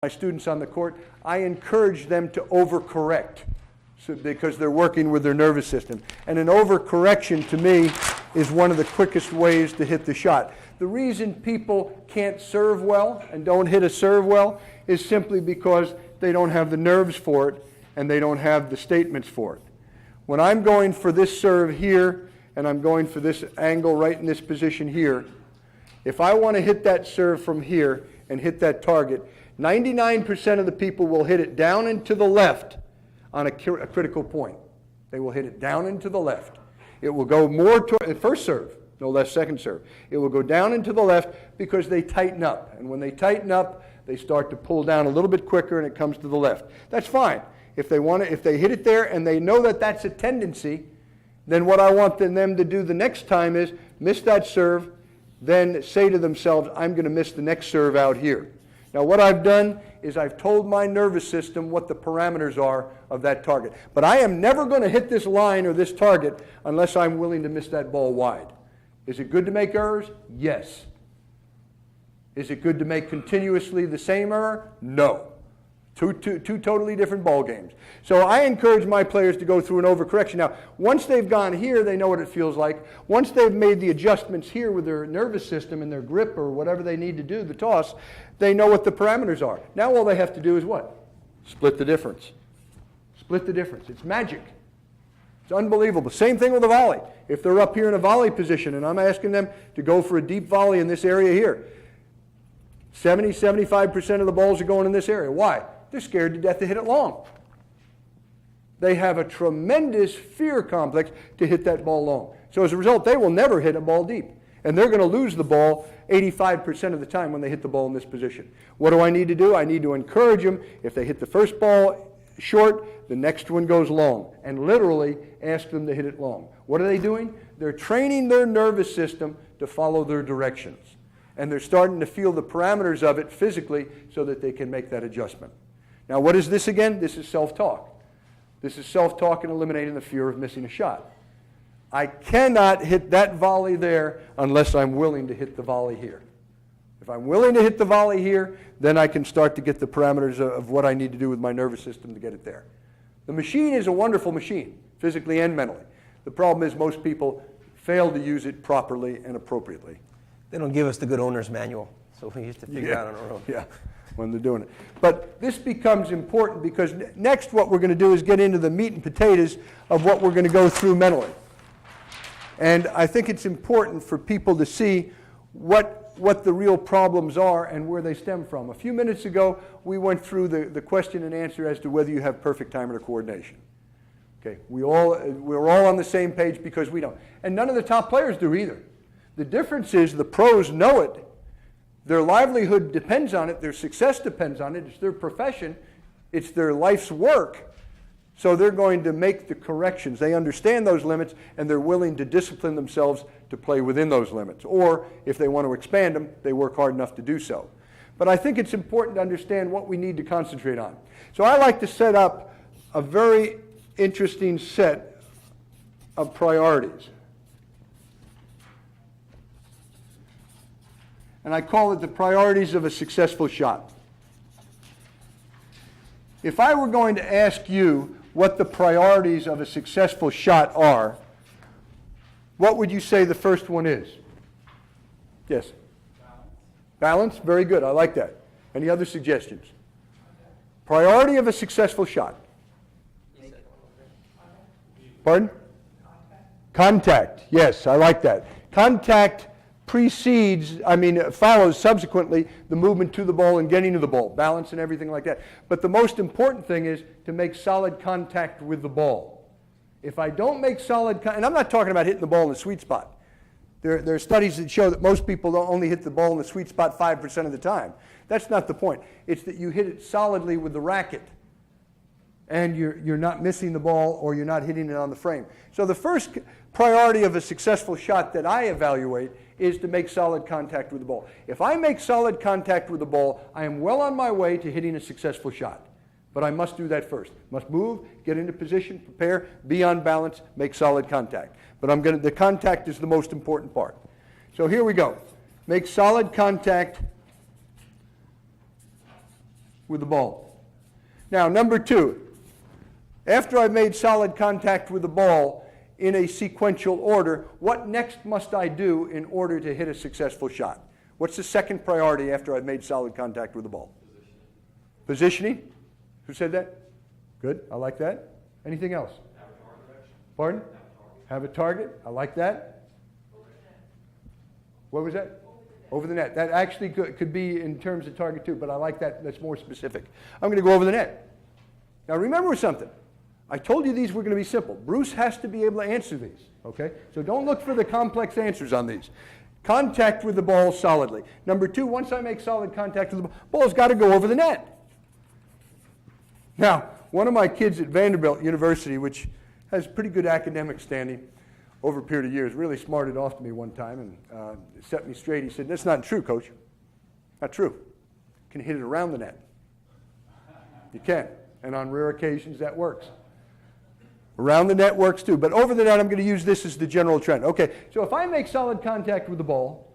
my students on the court, I encourage them to overcorrect because they're working with their nervous system. And an overcorrection to me is one of the quickest ways to hit the shot. The reason people can't serve well and don't hit a serve well is simply because they don't have the nerves for it and they don't have the statements for it. When I'm going for this serve here and I'm going for this angle right in this position here, if I want to hit that serve from here and hit that target, 99% of the people will hit it down and to the left on a critical point. They will hit it down and to the left. It will go more toward first serve, no less second serve. It will go down and to the left because they tighten up. And when they tighten up, they start to pull down a little bit quicker and it comes to the left. That's fine. If they hit it there and they know that that's a tendency, then what I want them to do the next time is miss that serve, then say to themselves, I'm going to miss the next serve out here. Now what I've done is I've told my nervous system what the parameters are of that target. But I am never going to hit this line or this target unless I'm willing to miss that ball wide. Is it good to make errors? Yes. Is it good to make continuously the same error? No. Two totally different ball games. So I encourage my players to go through an overcorrection. Now, once they've gone here, they know what it feels like. Once they've made the adjustments here with their nervous system and their grip or whatever they need to do, the toss, they know what the parameters are. Now all they have to do is what? Split the difference. Split the difference. It's magic. It's unbelievable. Same thing with a volley. If they're up here in a volley position and I'm asking them to go for a deep volley in this area here, 70-75% of the balls are going in this area. Why? They're scared to death to hit it long. They have a tremendous fear complex to hit that ball long. So as a result, they will never hit a ball deep. And they're going to lose the ball 85% of the time when they hit the ball in this position. What do I need to do? I need to encourage them. If they hit the first ball short, the next one goes long. And literally ask them to hit it long. What are they doing? They're training their nervous system to follow their directions. And they're starting to feel the parameters of it physically so that they can make that adjustment. Now, what is this again? This is self-talk. This is self-talk and eliminating the fear of missing a shot. I cannot hit that volley there unless I'm willing to hit the volley here. If I'm willing to hit the volley here, then I can start to get the parameters of what I need to do with my nervous system to get it there. The machine is a wonderful machine, physically and mentally. The problem is most people fail to use it properly and appropriately. They don't give us the good owner's manual, so we used to figure it out on our own. Yeah. When they're doing it. But this becomes important because next what we're going to do is get into the meat and potatoes of what we're going to go through mentally. And I think it's important for people to see what the real problems are and where they stem from. A few minutes ago, we went through the question and answer as to whether you have perfect timing or coordination. Okay, we're all on the same page because we don't. And none of the top players do either. The difference is the pros know it. Their livelihood depends on it. Their success depends on it. It's their profession. It's their life's work. So they're going to make the corrections. They understand those limits, and they're willing to discipline themselves to play within those limits. Or if they want to expand them, they work hard enough to do so. But I think it's important to understand what we need to concentrate on. So I like to set up a very interesting set of priorities. And I call it the priorities of a successful shot. If I were going to ask you what the priorities of a successful shot are, what would you say the first one is? Yes? Balance? Very good. I like that. Any other suggestions? Priority of a successful shot. Pardon? Contact. Yes, I like that. Contact follows subsequently the movement to the ball and getting to the ball, balance and everything like that. But the most important thing is to make solid contact with the ball. If I don't make solid contact, and I'm not talking about hitting the ball in the sweet spot. There are studies that show that most people don't only hit the ball in the sweet spot 5% of the time. That's not the point. It's that you hit it solidly with the racket. And you're not missing the ball or you're not hitting it on the frame. So the first priority of a successful shot that I evaluate is to make solid contact with the ball. If I make solid contact with the ball, I am well on my way to hitting a successful shot. But I must do that first. Must move, get into position, prepare, be on balance, make solid contact. But the contact is the most important part. So here we go. Make solid contact with the ball. Now, number two, after I've made solid contact with the ball in a sequential order, what next must I do in order to hit a successful shot? What's the second priority after I've made solid contact with the ball? Positioning. Who said that? Good, I like that. Anything else? Pardon? Have a target. I like that. What was that? Over the net. That actually could be in terms of target too, but I like that. That's more specific. I'm going to go over the net. Now remember something. I told you these were going to be simple. Bruce has to be able to answer these, okay? So don't look for the complex answers on these. Contact with the ball solidly. Number two, once I make solid contact with the ball's got to go over the net. Now, one of my kids at Vanderbilt University, which has pretty good academic standing over a period of years, really smarted off to me one time and set me straight. He said, "That's not true, Coach. Not true. You can hit it around the net. You can. And on rare occasions, that works. Around the net works too. But over the net, I'm going to use this as the general trend." Okay, so if I make solid contact with the ball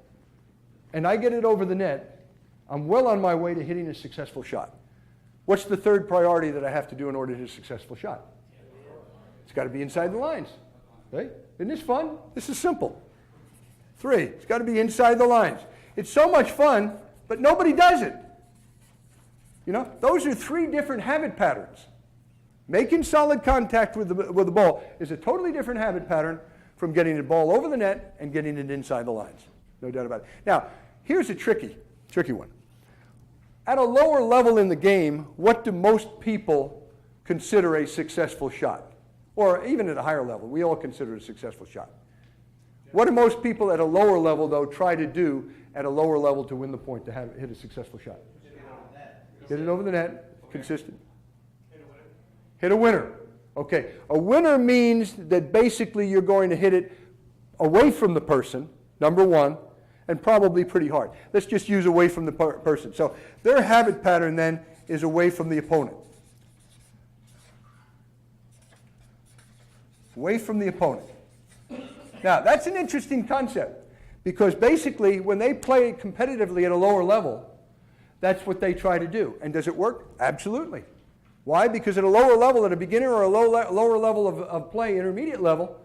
and I get it over the net, I'm well on my way to hitting a successful shot. What's the third priority that I have to do in order to hit a successful shot? It's got to be inside the lines. Right? Isn't this fun? This is simple. 3, it's got to be inside the lines. It's so much fun, but nobody does it. You know, those are 3 different habit patterns. Making solid contact with the ball is a totally different habit pattern from getting the ball over the net and getting it inside the lines. No doubt about it. Now, here's a tricky one. At a lower level in the game, what do most people consider a successful shot? Or even at a higher level, we all consider it a successful shot. What do most people at a lower level, though, try to do at a lower level to win the point, to hit a successful shot? Get it over the net, consistent. Hit a winner. Okay, a winner means that basically you're going to hit it away from the person, number one, and probably pretty hard. Let's just use away from the person. So their habit pattern then is away from the opponent. Away from the opponent. Now, that's an interesting concept because basically when they play competitively at a lower level, that's what they try to do. And does it work? Absolutely. Why? Because at a lower level, at a beginner or a lower level of play, intermediate level,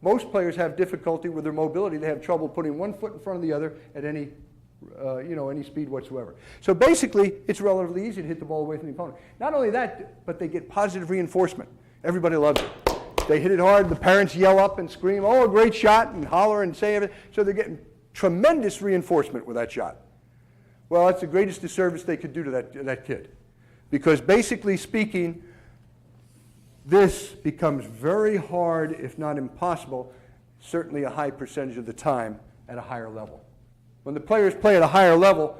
most players have difficulty with their mobility. They have trouble putting one foot in front of the other at any speed whatsoever. So basically, it's relatively easy to hit the ball away from the opponent. Not only that, but they get positive reinforcement. Everybody loves it. They hit it hard. The parents yell up and scream, "Oh, a great shot," and holler and say everything. So they're getting tremendous reinforcement with that shot. Well, that's the greatest disservice they could do to that kid. Because basically speaking, this becomes very hard, if not impossible, certainly a high percentage of the time at a higher level. When the players play at a higher level,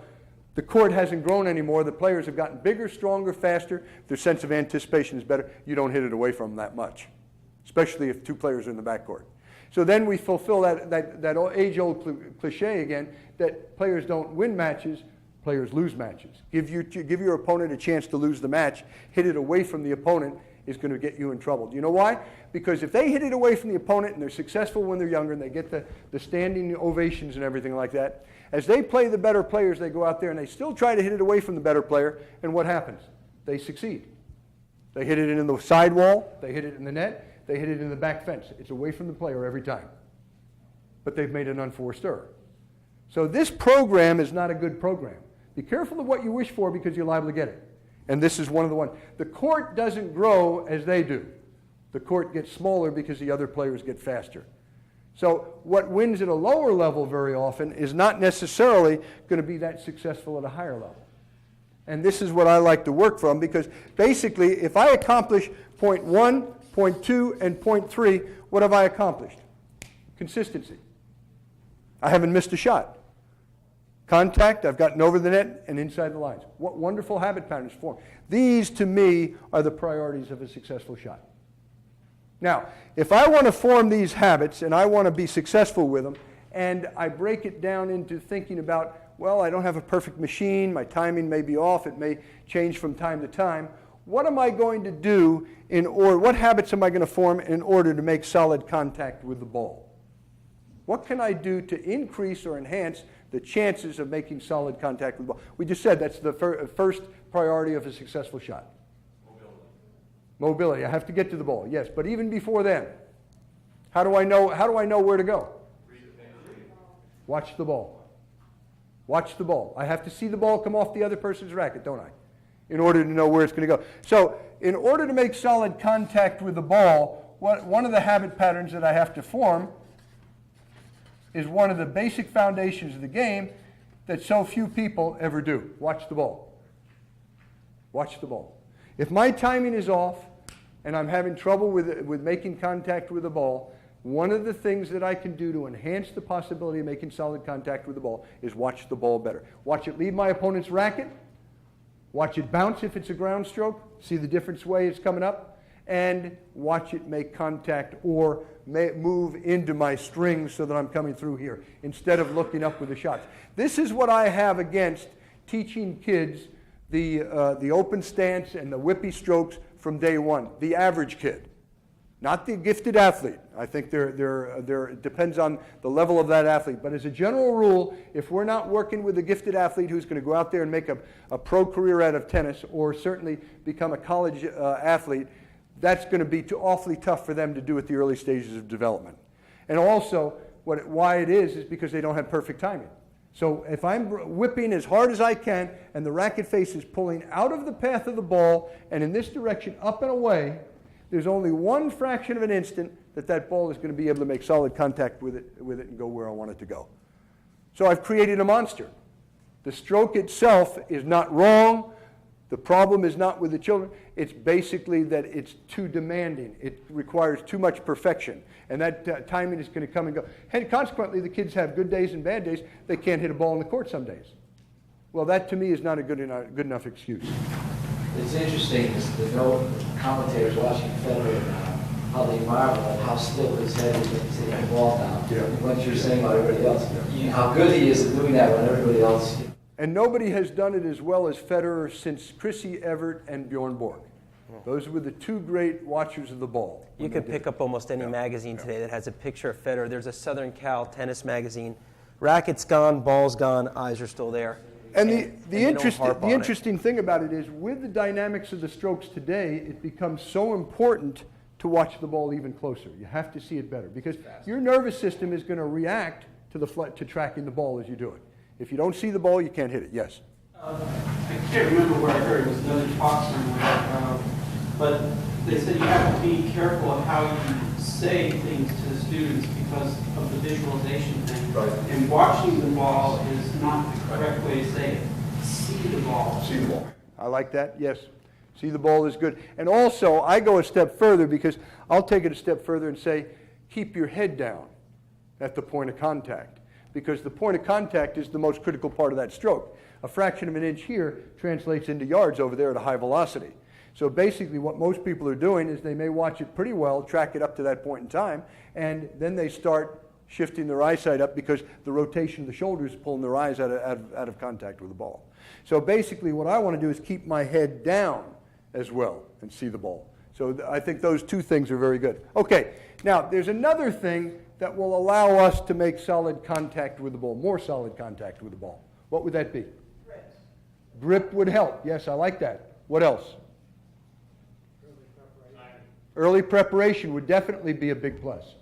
the court hasn't grown anymore. The players have gotten bigger, stronger, faster. Their sense of anticipation is better. You don't hit it away from them that much, especially if 2 players are in the backcourt. So then we fulfill that age-old cliche again, that players don't win matches, players lose matches. Give your opponent a chance to lose the match. Hit it away from the opponent is going to get you in trouble. Do you know why? Because if they hit it away from the opponent and they're successful when they're younger and they get the standing ovations and everything like that, as they play the better players, they go out there and they still try to hit it away from the better player, and what happens? They succeed. They hit it in the sidewall, they hit it in the net, they hit it in the back fence. It's away from the player every time. But they've made an unforced error. So this program is not a good program. Be careful of what you wish for because you're liable to get it. And this is one of the ones. The court doesn't grow as they do. The court gets smaller because the other players get faster. So what wins at a lower level very often is not necessarily going to be that successful at a higher level. And this is what I like to work from because basically if I accomplish point 1, point 2, and point 3, what have I accomplished? Consistency. I haven't missed a shot. Contact, I've gotten over the net and inside the lines. What wonderful habit patterns form. These, to me, are the priorities of a successful shot. Now, if I want to form these habits and I want to be successful with them, and I break it down into thinking about, well, I don't have a perfect machine, my timing may be off, it may change from time to time, what am I going to do what habits am I going to form in order to make solid contact with the ball? What can I do to increase or enhance the chances of making solid contact with the ball. We just said that's the first priority of a successful shot. Mobility. I have to get to the ball, yes. But even before then, how do I know where to go? Watch the ball. Watch the ball. I have to see the ball come off the other person's racket, don't I? In order to know where it's going to go. So in order to make solid contact with the ball, one of the habit patterns that I have to form is one of the basic foundations of the game that so few people ever do. Watch the ball. Watch the ball. If my timing is off and I'm having trouble with making contact with the ball, one of the things that I can do to enhance the possibility of making solid contact with the ball is watch the ball better. Watch it leave my opponent's racket. Watch it bounce if it's a ground stroke. See the different way it's coming up. And watch it make contact or move into my strings so that I'm coming through here instead of looking up with the shots. This is what I have against teaching kids the open stance and the whippy strokes from day one. The average kid, not the gifted athlete. I think it depends on the level of that athlete. But as a general rule, if we're not working with a gifted athlete who's going to go out there and make a pro career out of tennis or certainly become a college athlete, that's going to be awfully tough for them to do at the early stages of development. And also, why it is because they don't have perfect timing. So if I'm whipping as hard as I can and the racket face is pulling out of the path of the ball and in this direction up and away, there's only one fraction of an instant that ball is going to be able to make solid contact with it and go where I want it to go. So I've created a monster. The stroke itself is not wrong. The problem is not with the children. It's basically that it's too demanding. It requires too much perfection. And that timing is going to come and go. And consequently, the kids have good days and bad days. They can't hit a ball in the court some days. Well, that to me is not a good enough excuse. It's interesting is the no commentators watching Federer now, how they marvel at how still his head is when he's hitting the ball now. Yeah. And what you're saying about everybody else, how good he is at doing that when everybody else. And nobody has done it as well as Federer since Chrissy Evert and Bjorn Borg. Those were the two great watchers of the ball. You can pick up almost any magazine today that has a picture of Federer. There's a Southern Cal tennis magazine. Racket's gone, ball's gone, eyes are still there. And the interesting thing about it is with the dynamics of the strokes today, it becomes so important to watch the ball even closer. You have to see it better because your nervous system is going to react to tracking the ball as you do it. If you don't see the ball, you can't hit it. Yes? I can't remember where I heard it was another talk somewhere, but they said you have to be careful of how you say things to the students because of the visualization thing. Right. And watching the ball is not the correct way to say it. See the ball. See the ball. I like that, yes. See the ball is good. And also, I go a step further because I'll take it a step further and say, keep your head down at the point of contact. Because the point of contact is the most critical part of that stroke. A fraction of an inch here translates into yards over there at a high velocity. So basically what most people are doing is they may watch it pretty well, track it up to that point in time, and then they start shifting their eyesight up because the rotation of the shoulders is pulling their eyes out of contact with the ball. So basically what I want to do is keep my head down as well and see the ball. So I think those two things are very good. Okay, now there's another thing that will allow us to make solid contact with the ball, more solid contact with the ball. What would that be? Grip. Grip would help. Yes, I like that. What else? Early preparation would definitely be a big plus.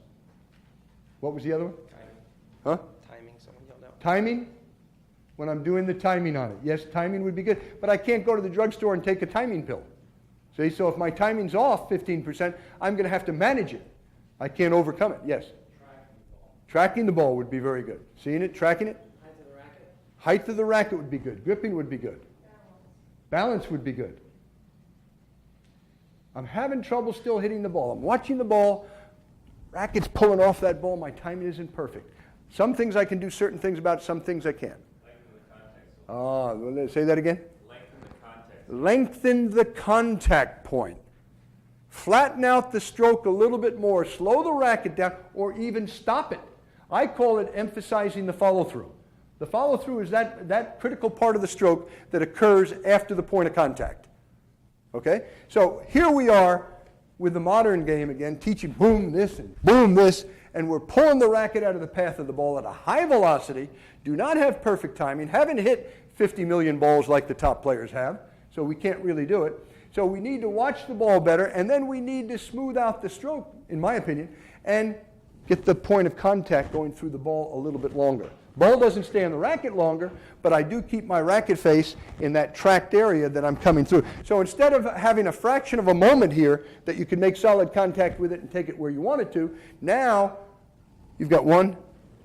What was the other one? Timing. Huh? Timing, someone yelled out. Timing? When I'm doing the timing on it. Yes, timing would be good. But I can't go to the drugstore and take a timing pill. See, so if my timing's off 15%, I'm going to have to manage it. I can't overcome it. Yes? Tracking the ball would be very good. Seeing it, tracking it. Height of the racket. Height of the racket would be good. Gripping would be good. Balance would be good. I'm having trouble still hitting the ball. I'm watching the ball. Racket's pulling off that ball. My timing isn't perfect. Some things I can do certain things about, some things I can't. Lengthen the contact. Say that again? Lengthen the contact. Lengthen the contact point. Flatten out the stroke a little bit more. Slow the racket down or even stop it. I call it emphasizing the follow-through. The follow-through is that critical part of the stroke that occurs after the point of contact. Okay? So here we are with the modern game again, teaching boom this and boom this, and we're pulling the racket out of the path of the ball at a high velocity, do not have perfect timing, haven't hit 50 million balls like the top players have, so we can't really do it. So we need to watch the ball better, and then we need to smooth out the stroke, in my opinion, and get the point of contact going through the ball a little bit longer. Ball doesn't stay on the racket longer, but I do keep my racket face in that tracked area that I'm coming through. So instead of having a fraction of a moment here that you can make solid contact with it and take it where you want it to, now you've got 1,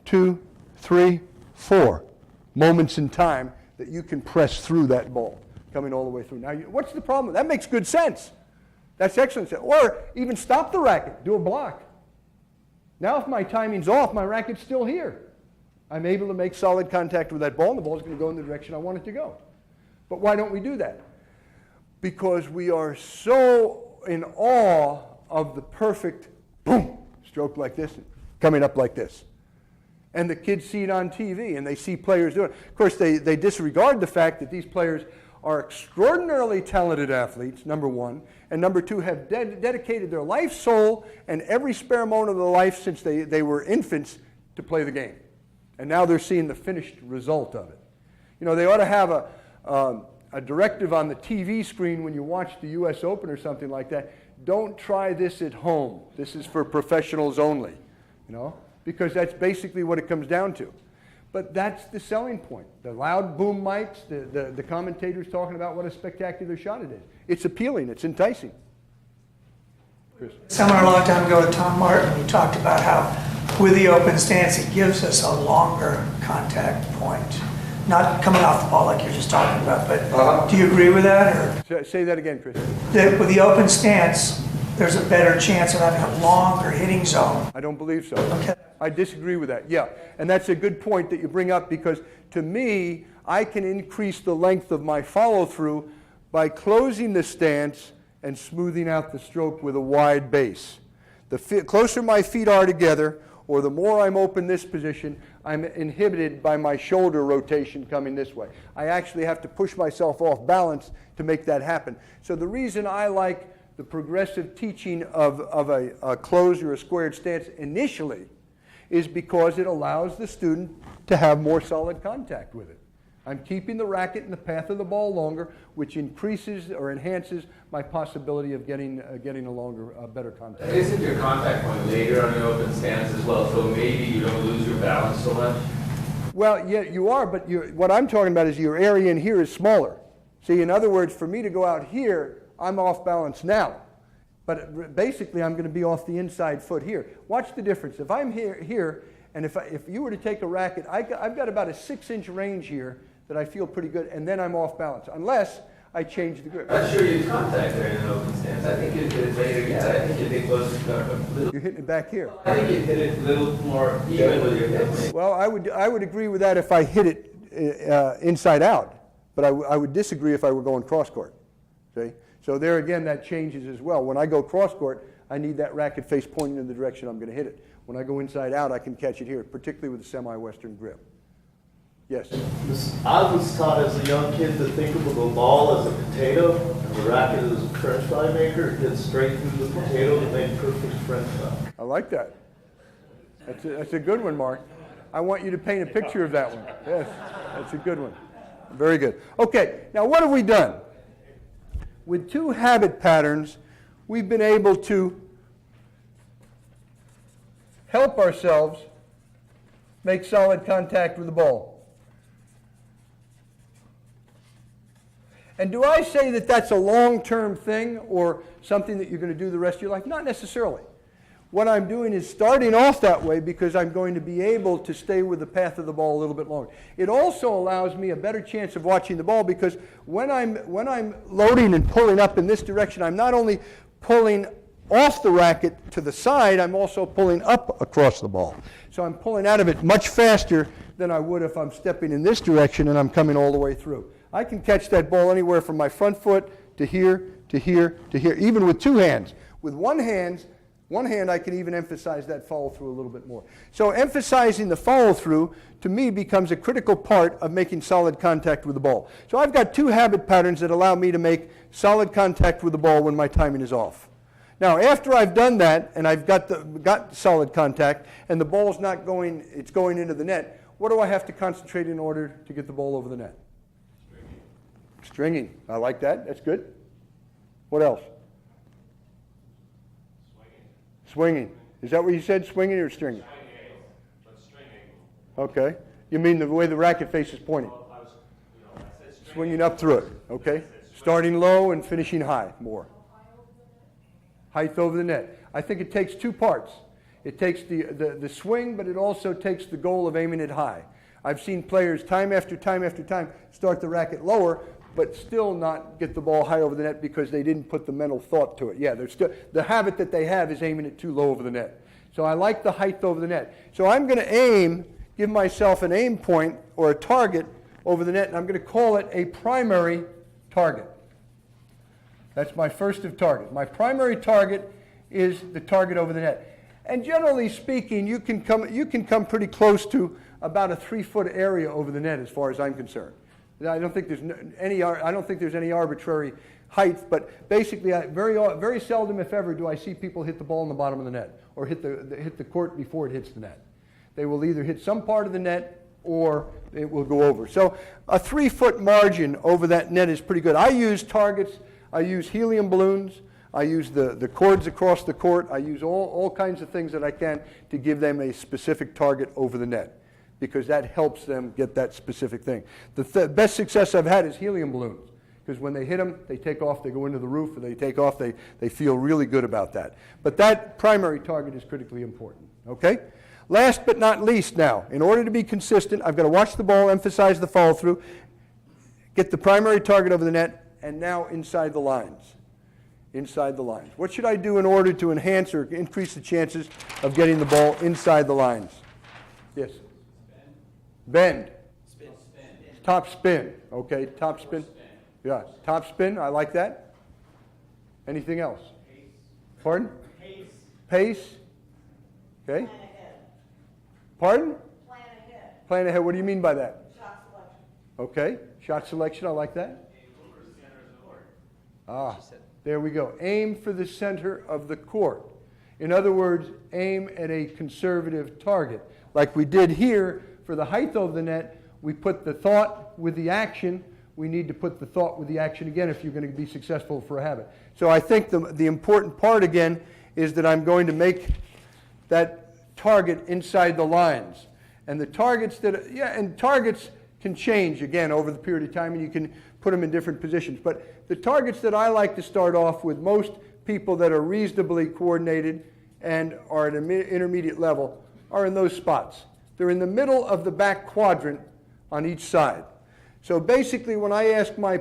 2, 3, 4 moments in time that you can press through that ball, coming all the way through. Now, what's the problem? That makes good sense. That's excellent. Or even stop the racket, do a block. Now if my timing's off, my racket's still here. I'm able to make solid contact with that ball, and the ball's going to go in the direction I want it to go. But why don't we do that? Because we are so in awe of the perfect, boom, stroke like this, coming up like this. And the kids see it on TV, and they see players do it. Of course, they disregard the fact that these players are extraordinarily talented athletes, number one, and number two, have dedicated their life, soul, and every spare moment of their life since they were infants to play the game. And now they're seeing the finished result of it. You know, they ought to have a directive on the TV screen when you watch the U.S. Open or something like that. Don't try this at home. This is for professionals only, you know, because that's basically what it comes down to. But that's the selling point. The loud boom mics, the commentators talking about what a spectacular shot it is. It's appealing. It's enticing. Chris. Somewhere a long time ago with Tom Martin, he talked about how with the open stance, it gives us a longer contact point. Not coming off the ball like you're just talking about, but do you agree with that? Or? Say that again, Chris. That with the open stance, there's a better chance of having a longer hitting zone. I don't believe so. Okay. I disagree with that, yeah. And that's a good point that you bring up, because to me, I can increase the length of my follow-through by closing the stance and smoothing out the stroke with a wide base. The closer my feet are together, or the more I'm open this position, I'm inhibited by my shoulder rotation coming this way. I actually have to push myself off balance to make that happen. So the reason I like the progressive teaching of a closed or a squared stance initially is because it allows the student to have more solid contact with it. I'm keeping the racket in the path of the ball longer, which increases or enhances my possibility of getting a longer, better contact. Isn't your contact point later on your open stance as well, so maybe you don't lose your balance so much? Well, yeah, you are, but what I'm talking about is your area in here is smaller. See, in other words, for me to go out here, I'm off balance now. But basically, I'm going to be off the inside foot here. Watch the difference. If I'm here, and if you were to take a racket, I've got about a 6-inch range here that I feel pretty good, and then I'm off balance, unless I change the grip. I'm not sure you contact there in an open stance. I think you hit it later yet. I think you hit it close a little. You're hitting it back here. I think you hit it a little more even with your hip. Well, I would agree with that if I hit it inside out, but I would disagree if I were going cross court. See? So there again, that changes as well. When I go cross court, I need that racket face pointing in the direction I'm going to hit it. When I go inside out, I can catch it here, particularly with a semi-western grip. Yes? I was taught as a young kid to think of the ball as a potato, and the racket as a french fry maker. It gets straight through the potato to make perfect french fry. I like that. That's a good one, Mark. I want you to paint a picture of that one. Yes, that's a good one. Very good. Okay, now what have we done? With two habit patterns, we've been able to help ourselves make solid contact with the ball. And do I say that that's a long-term thing or something that you're going to do the rest of your life? Not necessarily. What I'm doing is starting off that way because I'm going to be able to stay with the path of the ball a little bit longer. It also allows me a better chance of watching the ball because when I'm loading and pulling up in this direction, I'm not only pulling off the racket to the side, I'm also pulling up across the ball. So I'm pulling out of it much faster than I would if I'm stepping in this direction and I'm coming all the way through. I can catch that ball anywhere from my front foot to here, to here, to here, even with two hands. With one hand, I can even emphasize that follow-through a little bit more. So emphasizing the follow-through, to me, becomes a critical part of making solid contact with the ball. So I've got two habit patterns that allow me to make solid contact with the ball when my timing is off. Now, after I've done that, and I've got solid contact, and the ball's not going, it's going into the net, what do I have to concentrate in order to get the ball over the net? Stringing. I like that. That's good. What else? Swinging. Is that what you said, swinging or stringing? Okay. You mean the way the racket face is pointing? Swinging up through it, okay? Starting low and finishing high, more. Height over the net. I think it takes two parts. It takes the swing, but it also takes the goal of aiming it high. I've seen players time after time after time start the racket lower, but still not get the ball high over the net because they didn't put the mental thought to it. Yeah, the habit that they have is aiming it too low over the net. So I like the height over the net. So I'm going to aim, give myself an aim point or a target over the net, and I'm going to call it a primary target. That's my first of target. My primary target is the target over the net. And generally speaking, you can come pretty close to about a 3-foot area over the net as far as I'm concerned. I don't think there's any arbitrary height, but basically, very seldom, if ever, do I see people hit the ball in the bottom of the net or hit the court before it hits the net. They will either hit some part of the net or it will go over. So a 3-foot margin over that net is pretty good. I use targets. I use helium balloons. I use the cords across the court. I use all kinds of things that I can to give them a specific target over the net, because that helps them get that specific thing. The best success I've had is helium balloons, because when they hit them, they take off, they go into the roof, or they take off, they feel really good about that. But that primary target is critically important, okay? Last but not least now, in order to be consistent, I've got to watch the ball, emphasize the follow-through, get the primary target over the net, and now inside the lines. Inside the lines. What should I do in order to enhance or increase the chances of getting the ball inside the lines? Yes? Bend. Spin. Top spin. Okay, top spin. Yeah, top spin. I like that. Anything else? Pace. Pardon? Pace. Pace. Okay. Plan ahead. Pardon? Plan ahead. Plan ahead. What do you mean by that? Shot selection. Okay, shot selection. I like that. Ah, there we go. Aim for the center of the court. In other words, aim at a conservative target. Like we did here for the height over the net, we put the thought with the action. We need to put the thought with the action again if you're going to be successful for a habit. So I think the important part again is that I'm going to make that target inside the lines. And the targets targets can change again over the period of time, and you can put them in different positions. But the targets that I like to start off with, most people that are reasonably coordinated and are at an intermediate level, are in those spots. They're in the middle of the back quadrant on each side. So basically, when I ask my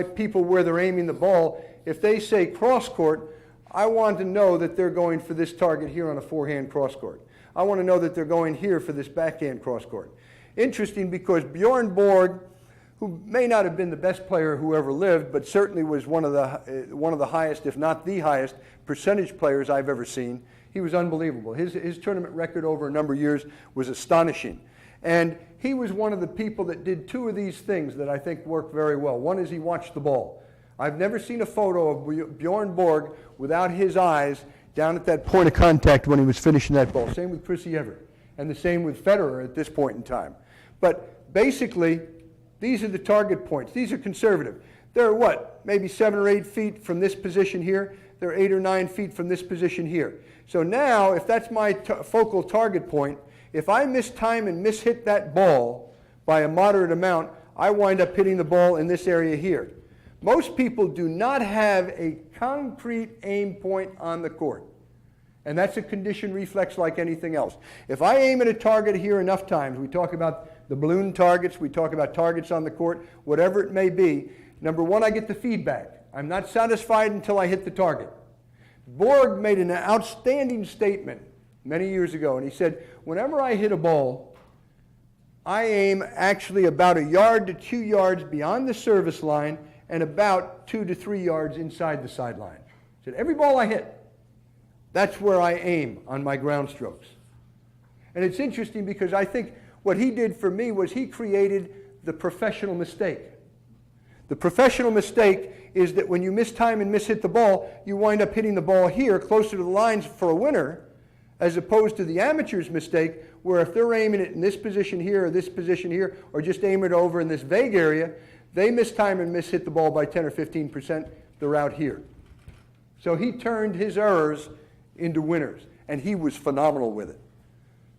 people where they're aiming the ball, if they say cross court, I want to know that they're going for this target here on a forehand cross court. I want to know that they're going here for this backhand cross court. Interesting, because Bjorn Borg, who may not have been the best player who ever lived, but certainly was one of the highest, if not the highest, percentage players I've ever seen. He was unbelievable. His tournament record over a number of years was astonishing. And he was one of the people that did two of these things that I think worked very well. One is he watched the ball. I've never seen a photo of Bjorn Borg without his eyes down at that point of contact when he was finishing that ball. Same with Chrissy Everett, and the same with Federer at this point in time. But basically, these are the target points. These are conservative. They're what? Maybe 7 or 8 feet from this position here. They're 8 or 9 feet from this position here. So now, if that's my focal target point, if I mistime and mishit that ball by a moderate amount, I wind up hitting the ball in this area here. Most people do not have a concrete aim point on the court. And that's a conditioned reflex like anything else. If I aim at a target here enough times, we talk about the balloon targets, we talk about targets on the court, whatever it may be, number one, I get the feedback. I'm not satisfied until I hit the target. Borg made an outstanding statement many years ago, and he said, whenever I hit a ball, I aim actually about 1 yard to 2 yards beyond the service line and about 2 to 3 yards inside the sideline. He said, every ball I hit, that's where I aim on my ground strokes. And it's interesting because I think what he did for me was he created the professional mistake. The professional mistake is that when you miss time and miss hit the ball, you wind up hitting the ball here, closer to the lines for a winner, as opposed to the amateur's mistake, where if they're aiming it in this position here or this position here, or just aim it over in this vague area, they miss time and miss hit the ball by 10 or 15%, they're out here. So he turned his errors into winners, and he was phenomenal with it.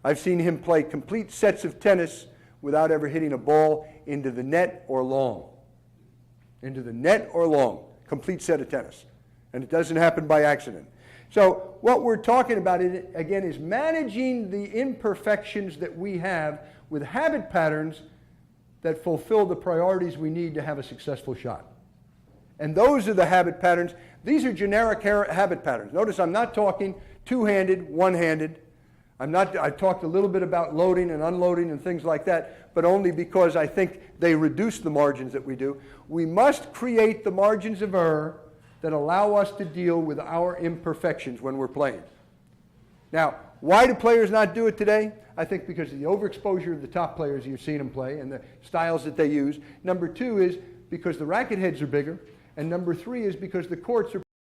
I've seen him play complete sets of tennis without ever hitting a ball into the net or long. Into the net or long, complete set of tennis. And it doesn't happen by accident. So what we're talking about, again, is managing the imperfections that we have with habit patterns that fulfill the priorities we need to have a successful shot. And those are the habit patterns. These are generic habit patterns. Notice I'm not talking two-handed, one-handed. I talked a little bit about loading and unloading and things like that, but only because I think they reduce the margins that we do. We must create the margins of error that allow us to deal with our imperfections when we're playing. Now, why do players not do it today? I think because of the overexposure of the top players you've seen them play and the styles that they use. Number two is because the racket heads are bigger. And number three is because the courts are